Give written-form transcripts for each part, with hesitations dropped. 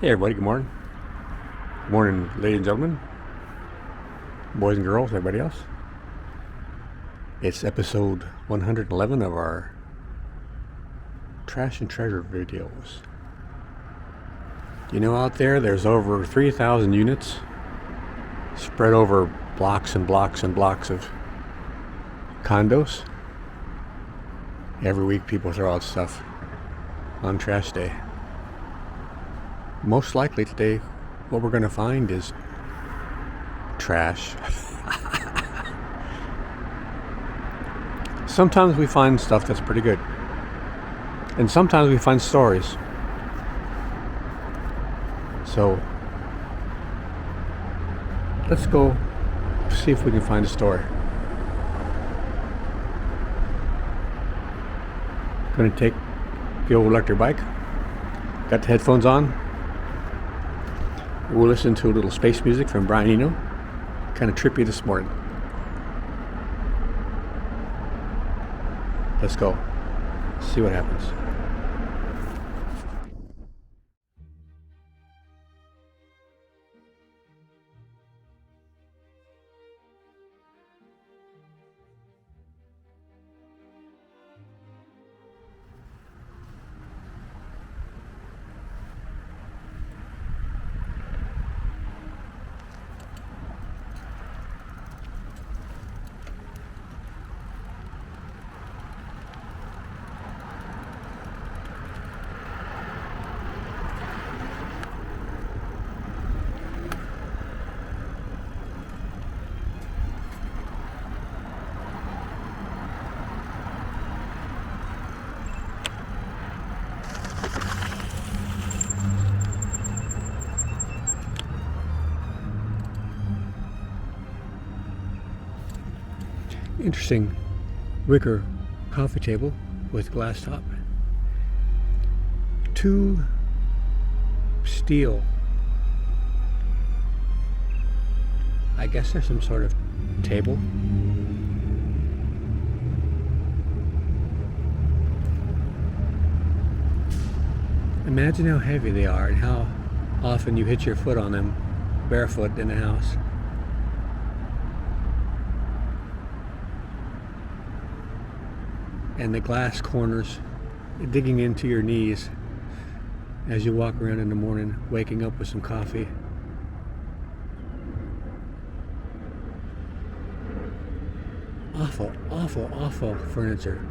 Hey everybody, good morning. Good morning, ladies and gentlemen, boys and girls, everybody else. It's episode 111 of our Trash and Treasure videos. You know, out there's over 3,000 units spread over blocks and blocks and blocks of condos. Every week people throw out stuff on trash day. Most likely today, what we're going to find is trash. Sometimes we find stuff that's pretty good. And sometimes we find stories. So, let's go see if we can find a story. Going to take the old electric bike. Got the headphones on. We'll listen to a little space music from Brian Eno. Kind of trippy this morning. Let's go. See what happens. Interesting wicker coffee table with glass top. 2 steel. I guess there's some sort of table. Imagine how heavy they are and how often you hit your foot on them barefoot in the house. And the glass corners digging into your knees as you walk around in the morning, waking up with some coffee. Awful, awful, awful furniture.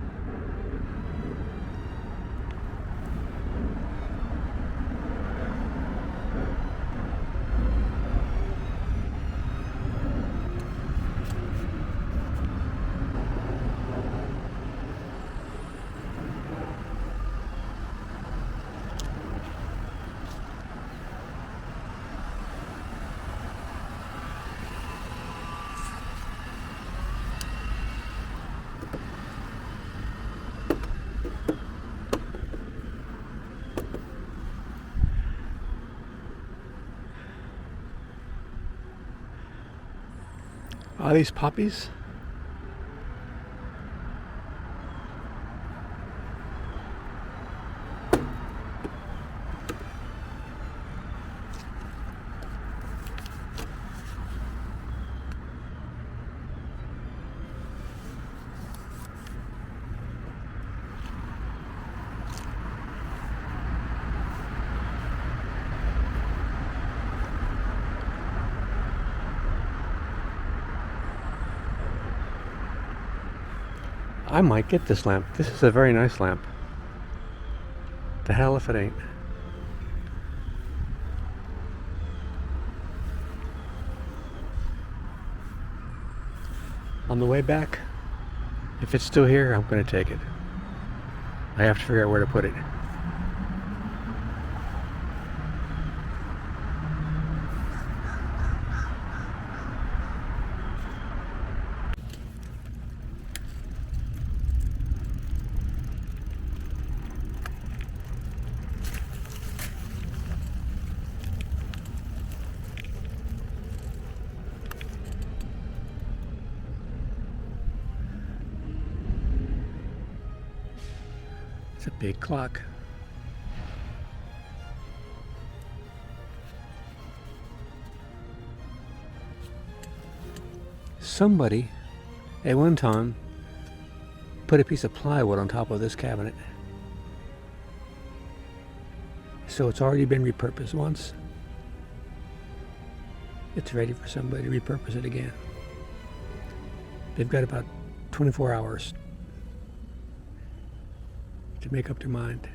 Are these poppies? I might get this lamp. This is a very nice lamp. The hell if it ain't. On the way back, if it's still here, I'm going to take it. I have to figure out where to put it. It's a big clock. somebody at one time put a piece of plywood on top of this cabinet. So it's already been repurposed once. It's ready for somebody to repurpose it again. They've got about 24 hours to make up their mind.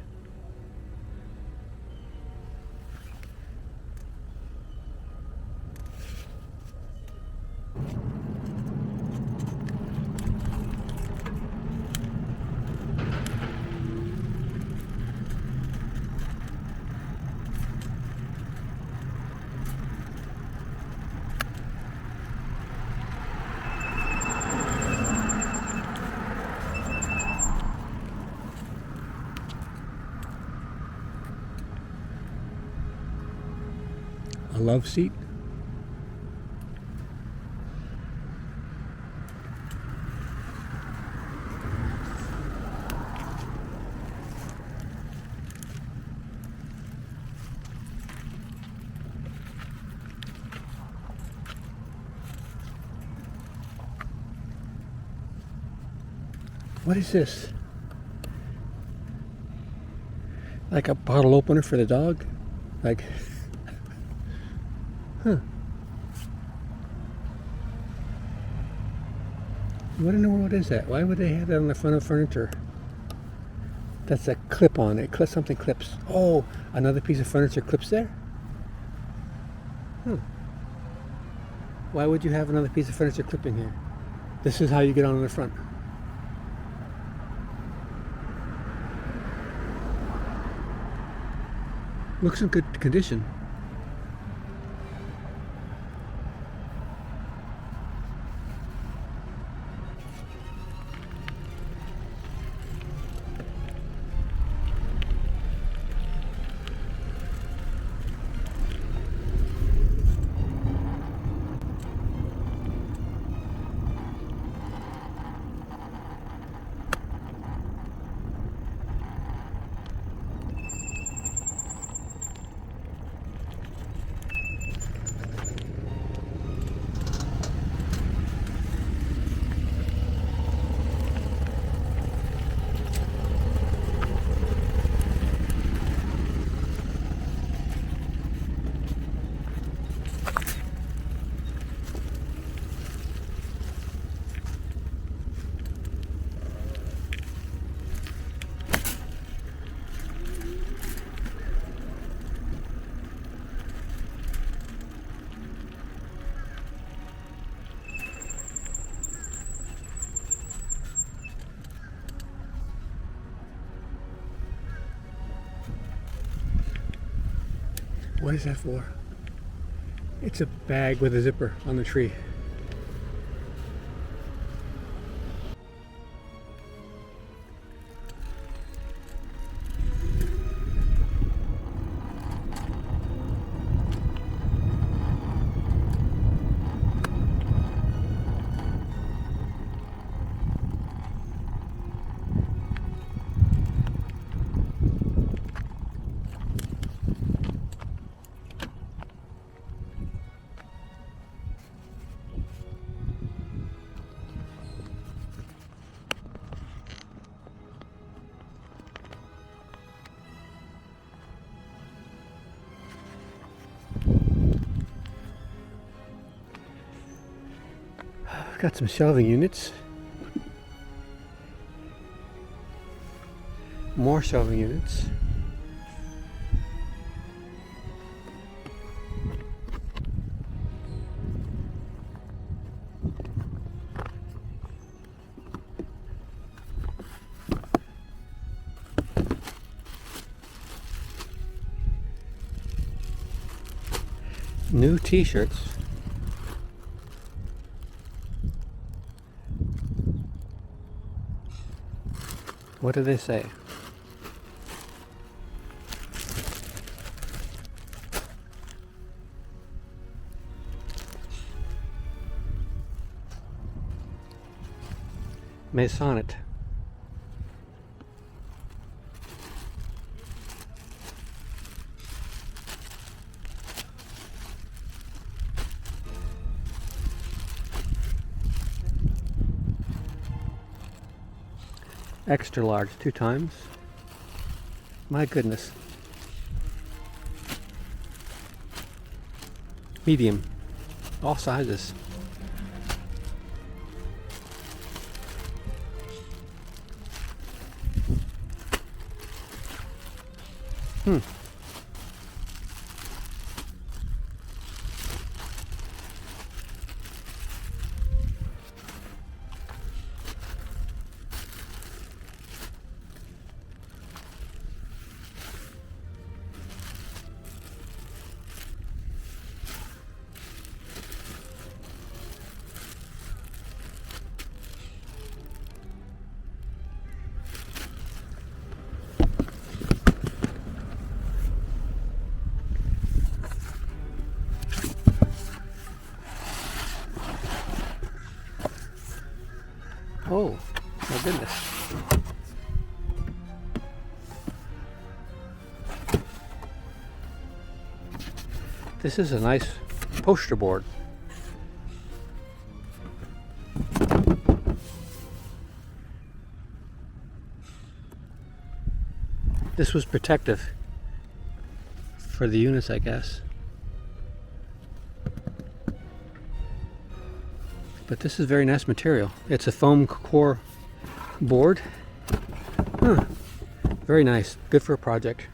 A love seat. What is this? Like a bottle opener for the dog? Like, huh. What in the world is that? Why would they have that on the front of furniture? That's a clip on it. Something clips. Oh, another piece of furniture clips there? Why would you have another piece of furniture clipping here? This is how you get on the front. Looks in good condition. What is that for? It's a bag with a zipper on the tree. Got some shelving units. More shelving units. New t-shirts. What do they say? Masonit. Extra large 2 times. My goodness. Medium. All sizes. Oh, my goodness. This is a nice poster board. This was protective for the units, I guess. But this is very nice material. It's a foam core board. Very nice. Good for a project.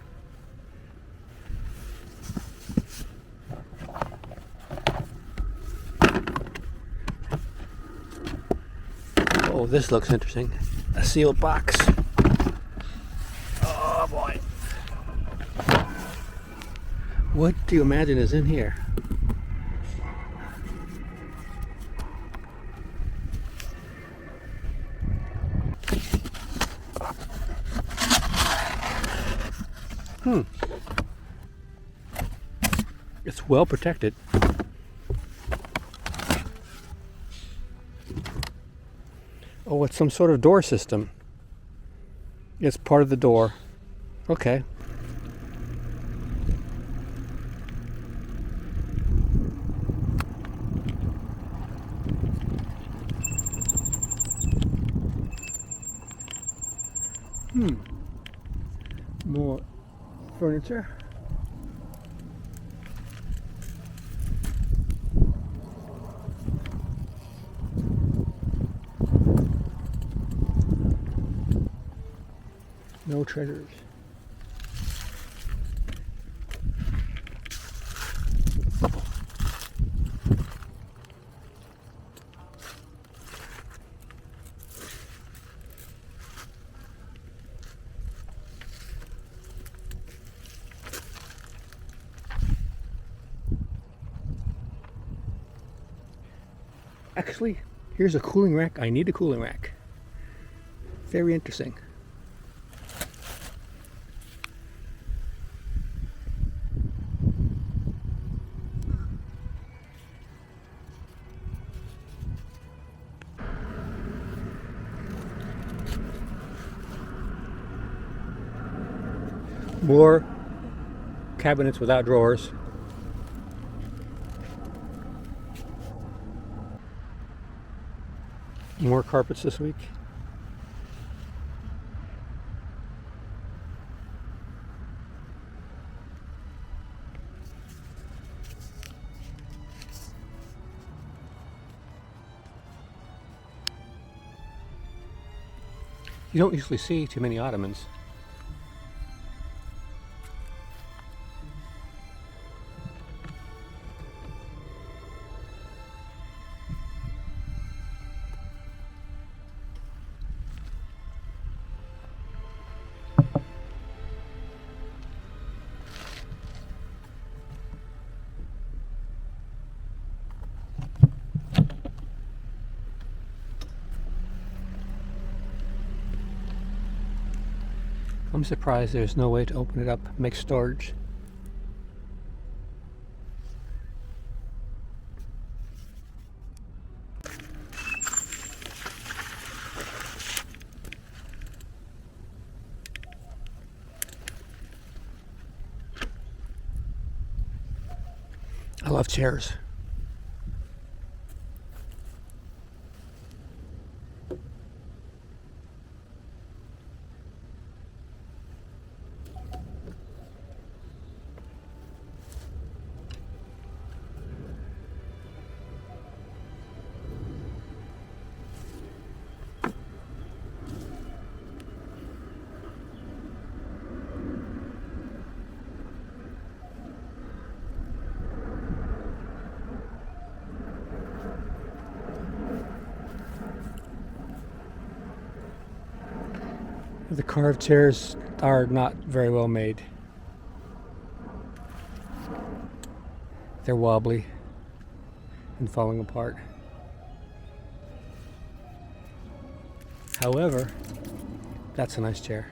Oh, this looks interesting. A sealed box. Oh boy. What do you imagine is in here? It's well protected. Oh, it's some sort of door system. It's part of the door. Okay. More furniture. No treasures. Actually, here's a cooling rack. I need a cooling rack. Very interesting. More cabinets without drawers. More carpets this week. You don't usually see too many ottomans. I'm surprised there's no way to open it up, make storage. I love chairs. The carved chairs are not very well made. They're wobbly and falling apart. However, that's a nice chair.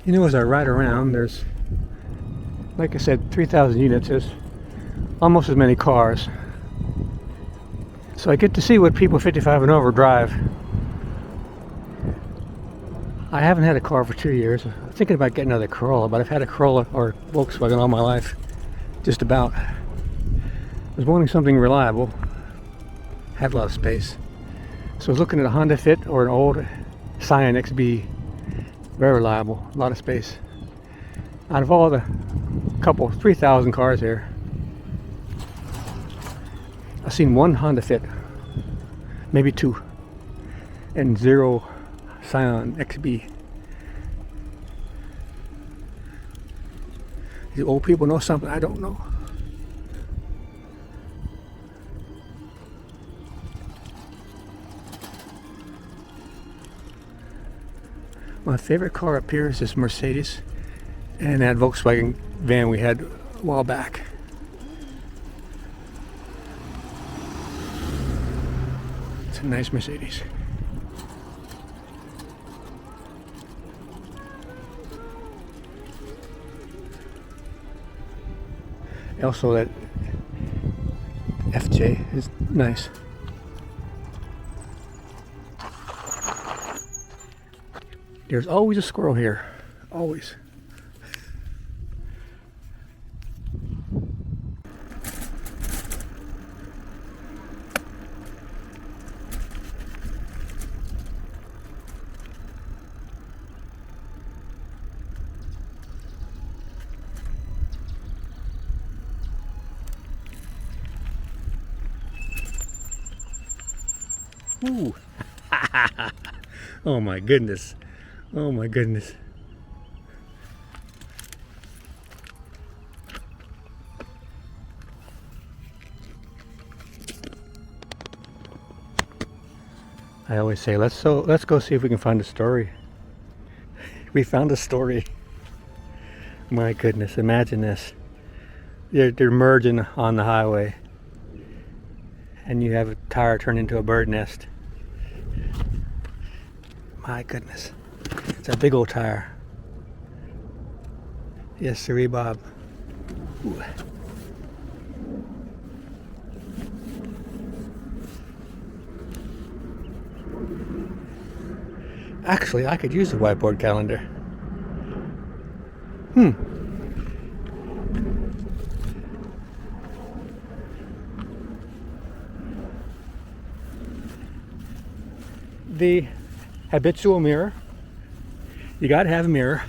You know, as I ride around, there's, like I said, 3,000 units. There's almost as many cars. So I get to see what people 55 and over drive. I haven't had a car for 2 years. I'm thinking about getting another Corolla, but I've had a Corolla or Volkswagen all my life. Just about. I was wanting something reliable. Had a lot of space. So I was looking at a Honda Fit or an old Scion XB. Very reliable, a lot of space. Out of all the 3,000 cars here, I've seen one Honda Fit, maybe two, and 0 Scion XB. These old people know something I don't know. My favorite car up here is this Mercedes and that Volkswagen van we had a while back. It's a nice Mercedes. Also, that FJ is nice. There's always a squirrel here. Always. Ooh. Oh my goodness. Oh my goodness. I always say, let's go see if we can find a story. We found a story. My goodness, imagine this. They're merging on the highway. And you have a tire turned into a bird nest. My goodness. It's a big old tire. Yes, sirree, Bob. Ooh. Actually, I could use a whiteboard calendar. The habitual mirror. You gotta have a mirror.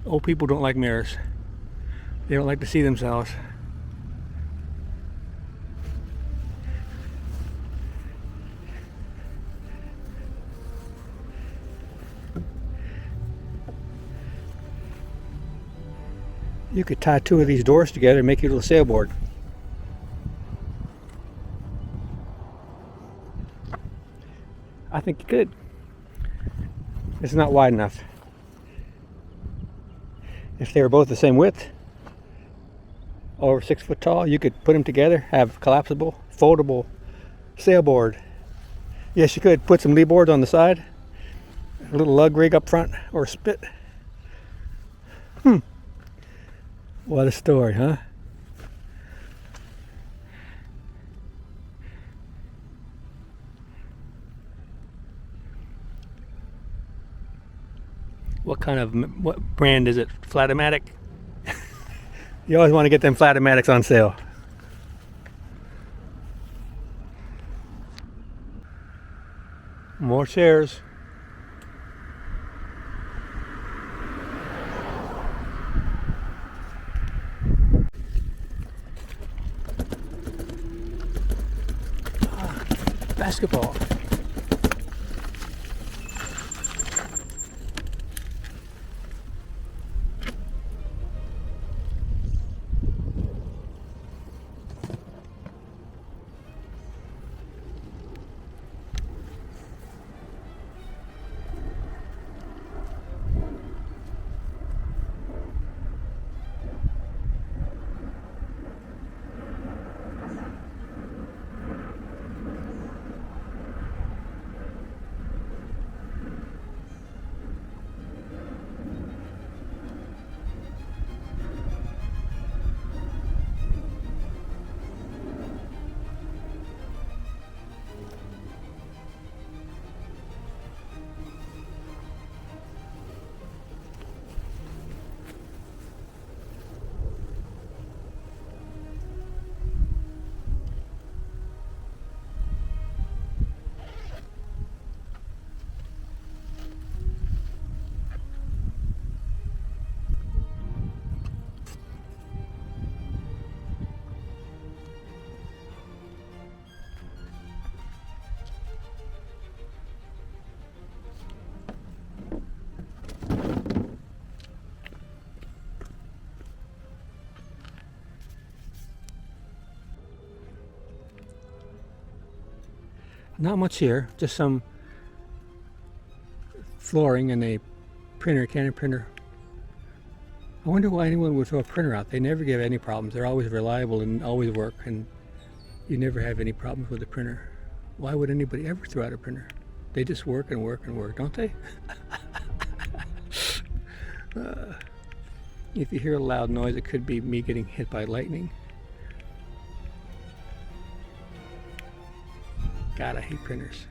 Old people don't like mirrors. They don't like to see themselves. You could tie 2 of these doors together and make your little sailboard. I think you could. It's not wide enough. If they were both the same width, over 6 foot tall, you could put them together, have collapsible, foldable sailboard. Yes, you could put some lee boards on the side, a little lug rig up front, or a spit. What a story, huh? What brand is it? Flatomatic? You always want to get them Flatomatics on sale. More chairs. Basketball. Not much here, just some flooring and a printer, Canon printer. I wonder why anyone would throw a printer out. They never give any problems. They're always reliable and always work, and you never have any problems with the printer. Why would anybody ever throw out a printer? They just work and work and work, don't they? If you hear a loud noise, it could be me getting hit by lightning. God, I hate printers.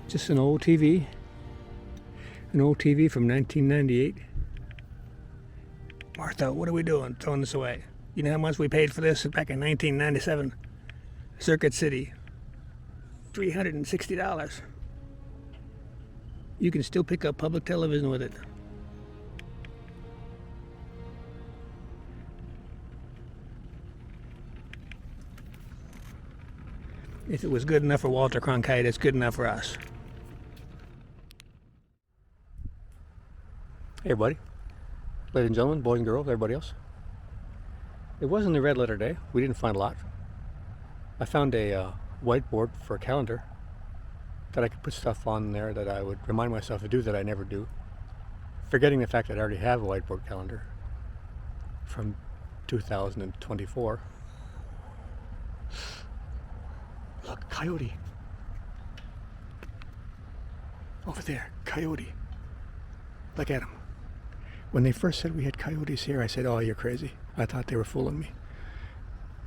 Just an old TV. An old TV from 1998. Martha, what are we doing throwing this away? You know how much we paid for this back in 1997? Circuit City. $360. You can still pick up public television with it. If it was good enough for Walter Cronkite, it's good enough for us. Hey everybody, ladies and gentlemen, boys and girls, everybody else. It wasn't a red letter day. We didn't find a lot. I found a whiteboard for a calendar that I could put stuff on there that I would remind myself to do that I never do. Forgetting the fact that I already have a whiteboard calendar from 2024. Look, Coyote. Over there, Coyote. Look at him. When they first said we had coyotes here, I said, oh, you're crazy. I thought they were fooling me.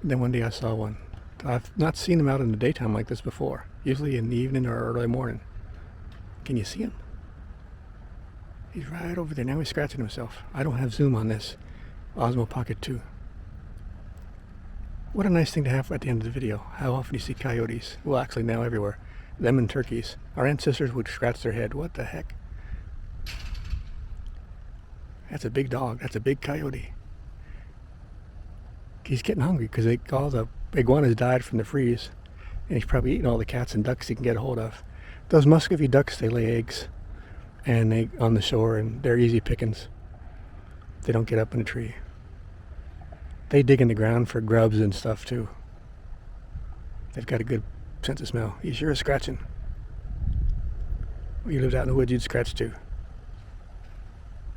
And then one day I saw one. I've not seen them out in the daytime like this before. Usually in the evening or early morning. Can you see him? He's right over there. Now he's scratching himself. I don't have zoom on this Osmo Pocket 2. What a nice thing to have at the end of the video. How often you see coyotes? Well, actually now everywhere. Them and turkeys. Our ancestors would scratch their head. What the heck? That's a big dog. That's a big coyote. He's getting hungry because all the iguanas died from the freeze. And he's probably eating all the cats and ducks he can get a hold of. Those Muscovy ducks, they lay eggs and on the shore, and they're easy pickings. They don't get up in a tree. They dig in the ground for grubs and stuff too. They've got a good sense of smell. He sure is scratching. When you lived out in the woods, you'd scratch too.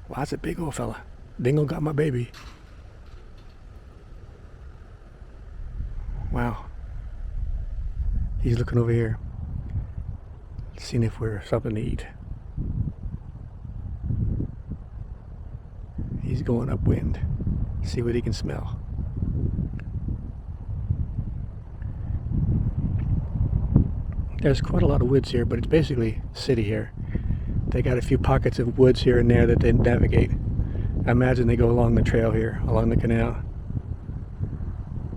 Wow, that's a big old fella. Dingo got my baby. Wow. He's looking over here, seeing if we're something to eat. He's going upwind, see what he can smell. There's quite a lot of woods here, but it's basically city here. They got a few pockets of woods here and there that they navigate. I imagine they go along the trail here, along the canal.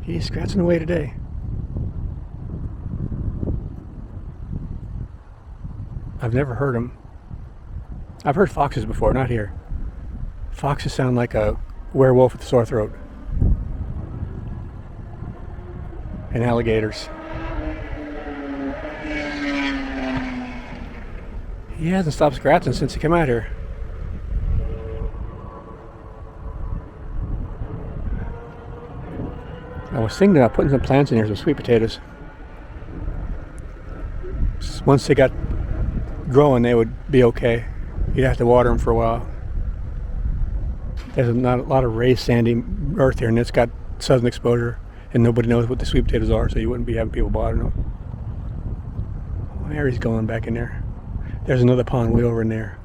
He's scratching away today. I've never heard him. I've heard foxes before, not here. Foxes sound like a werewolf with a sore throat. And alligators. He hasn't stopped scratching since he came out here. I was thinking about putting some plants in here, some sweet potatoes. Once they got growing, they would be okay. You'd have to water them for a while. There's not a lot of raised sandy earth here, and it's got southern exposure, and nobody knows what the sweet potatoes are, so you wouldn't be having people watering them. There he's going back in there. There's another pond way over in there.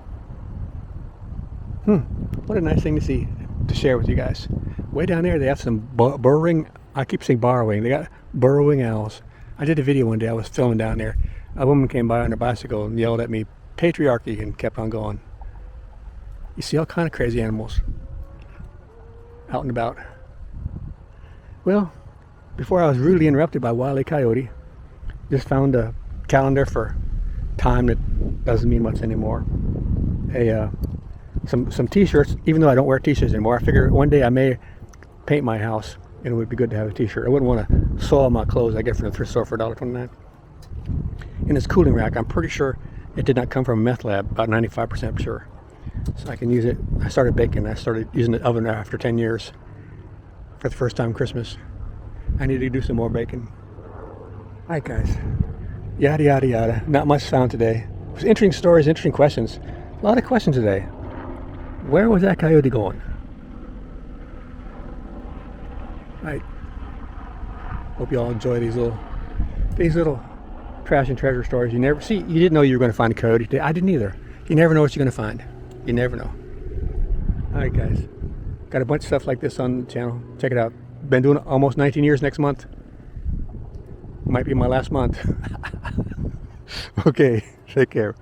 What a nice thing to see, to share with you guys. Way down there they have some burrowing, I keep saying borrowing, they got burrowing owls. I did a video one day, I was filming down there. A woman came by on her bicycle and yelled at me, patriarchy, and kept on going. You see all kind of crazy animals out and about. Well, before I was rudely interrupted by Wile E. Coyote, just found a calendar for time that doesn't mean much anymore. Some t-shirts, even though I don't wear t-shirts anymore. I figure one day I may paint my house and it would be good to have a t-shirt. I wouldn't want to soil my clothes I get from the thrift store for $1.29. In this cooling rack, I'm pretty sure it did not come from a meth lab, about 95% sure. So I can use it. I started baking. I started using the oven after 10 years for the first time Christmas. I need to do some more baking. Alright guys. Yada yada yada. Not much found today. It was interesting stories, interesting questions. A lot of questions today. Where was that coyote going? Alright. Hope you all enjoy these little trash and treasure stories. You didn't know you were going to find a coyote today. I didn't either. You never know what you're going to find. You never know. Alright guys. Got a bunch of stuff like this on the channel. Check it out. Been doing it almost 19 years next month. Might be my last month. Okay, take care.